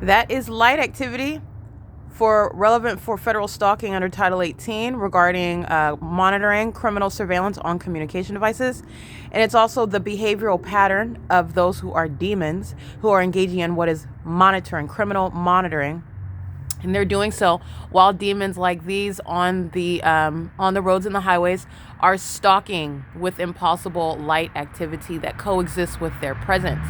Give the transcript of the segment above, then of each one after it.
That is light activity relevant for federal stalking under Title 18 regarding monitoring criminal surveillance on communication devices. And it's also the behavioral pattern of those who are demons who are engaging in what is monitoring, criminal monitoring. And they're doing so while demons like these on the roads and the highways are stalking with impossible light activity that coexists with their presence.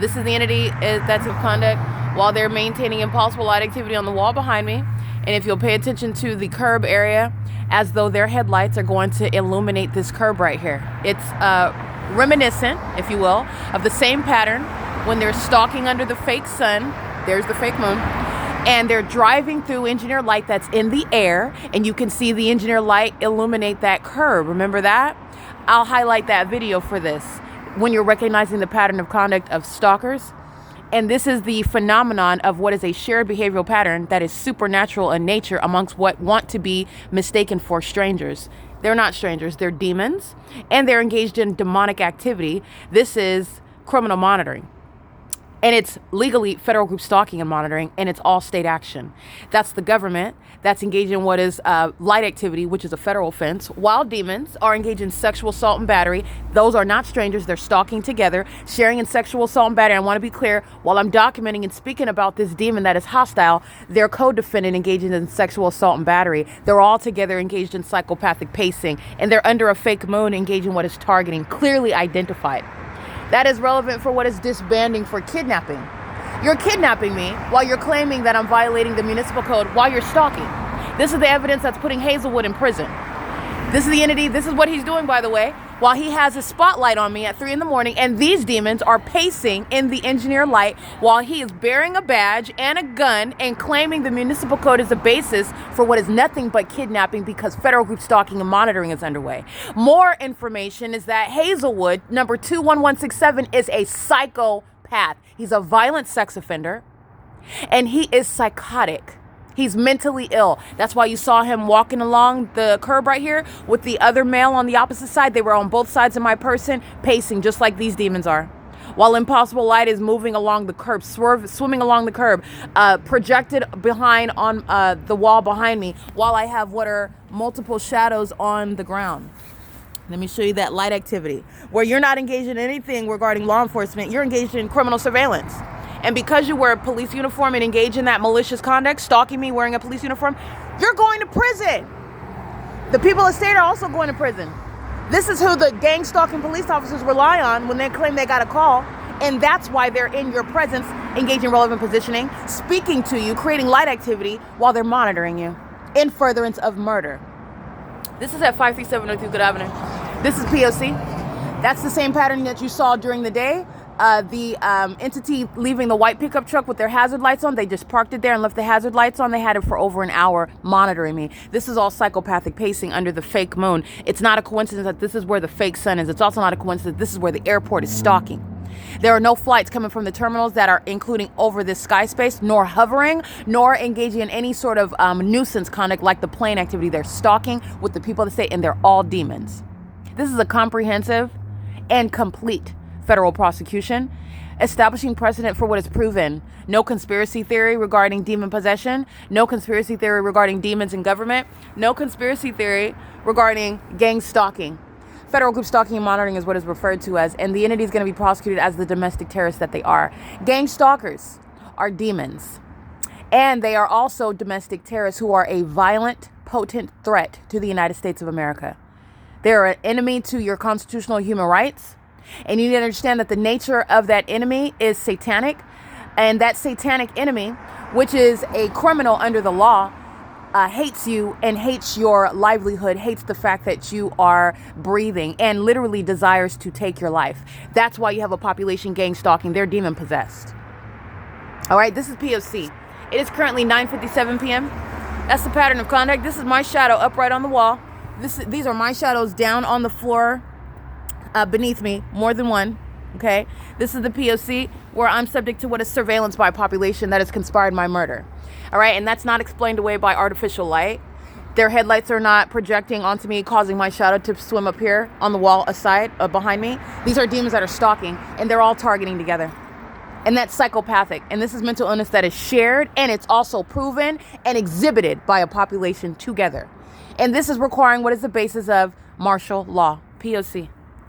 This is the entity that's in conduct while they're maintaining impossible light activity on the wall behind me. And if you'll pay attention to the curb area, as though their headlights are going to illuminate this curb right here. It's reminiscent, if you will, of the same pattern when they're stalking under the fake sun. There's the fake moon. And they're driving through engineer light that's in the air, and you can see the engineer light illuminate that curb. Remember that? I'll highlight that video for this when you're recognizing the pattern of conduct of stalkers. And this is the phenomenon of what is a shared behavioral pattern that is supernatural in nature amongst what want to be mistaken for strangers. They're not strangers, they're demons, and they're engaged in demonic activity. This is criminal monitoring. And it's legally federal group stalking and monitoring, and it's all state action. That's the government that's engaged in what is light activity, which is a federal offense, while demons are engaged in sexual assault and battery. Those are not strangers. They're stalking together, sharing in sexual assault and battery. I want to be clear, while I'm documenting and speaking about this demon that is hostile, their co-defendant engaging in sexual assault and battery. They're all together engaged in psychopathic pacing, and they're under a fake moon engaging what is targeting, clearly identified. That is relevant for what is disbanding for kidnapping. You're kidnapping me while you're claiming that I'm violating the municipal code while you're stalking. This is the evidence that's putting Hazelwood in prison. This is the entity, this is what he's doing, by the way, while he has a spotlight on me at 3 a.m, and these demons are pacing in the engineer light while he is bearing a badge and a gun and claiming the municipal code is the basis for what is nothing but kidnapping because federal group stalking and monitoring is underway. More information is that Hazelwood, number 21167, is a psychopath. He's a violent sex offender, and he is psychotic. He's mentally ill. That's why you saw him walking along the curb right here with the other male on the opposite side. They were on both sides of my person, pacing just like these demons are. While impossible light is moving along the curb, swimming along the curb, projected behind on the wall behind me, while I have what are multiple shadows on the ground. Let me show you that light activity where you're not engaged in anything regarding law enforcement. You're engaged in criminal surveillance. And because you wear a police uniform and engage in that malicious conduct, stalking me wearing a police uniform, you're going to prison. The people of the state are also going to prison. This is who the gang stalking police officers rely on when they claim they got a call. And that's why they're in your presence, engaging in relevant positioning, speaking to you, creating light activity while they're monitoring you in furtherance of murder. This is at 537 North Euclid Avenue. This is P.O.C. That's the same pattern that you saw during the day. The entity leaving the white pickup truck with their hazard lights on, they just parked it there and left the hazard lights on. They had it for over an hour monitoring me. This is all psychopathic pacing under the fake moon. It's not a coincidence that this is where the fake sun is. It's also not a coincidence this is where the airport is stalking. There are no flights coming from the terminals that are including over this sky space, nor hovering, nor engaging in any sort of nuisance conduct like the plane activity. They're stalking with the people of the state, and they're all demons. This is a comprehensive and complete federal prosecution, establishing precedent for what is proven. No conspiracy theory regarding demon possession, no conspiracy theory regarding demons in government, no conspiracy theory regarding gang stalking. Federal group stalking and monitoring is what is referred to as, and the entity is going to be prosecuted as the domestic terrorists that they are. Gang stalkers are demons, and they are also domestic terrorists who are a violent, potent threat to the United States of America. They are an enemy to your constitutional human rights. And you need to understand that the nature of that enemy is satanic. And that satanic enemy, which is a criminal under the law, hates you and hates your livelihood, hates the fact that you are breathing, and literally desires to take your life. That's why you have a population gang stalking. They're demon possessed. All right, this is P.O.C. It is currently 9:57 p.m. That's the pattern of conduct. This is my shadow upright on the wall. These are my shadows down on the floor beneath me, more than one. Okay, this is the P.O.C. where I'm subject to what is surveillance by population that has conspired my murder. All right, and that's not explained away by artificial light. Their headlights are not projecting onto me, causing my shadow to swim up here on the wall aside behind me. These are demons that are stalking, and they're all targeting together. And that's psychopathic. And this is mental illness that is shared, and it's also proven and exhibited by a population together. And this is requiring what is the basis of martial law, POC.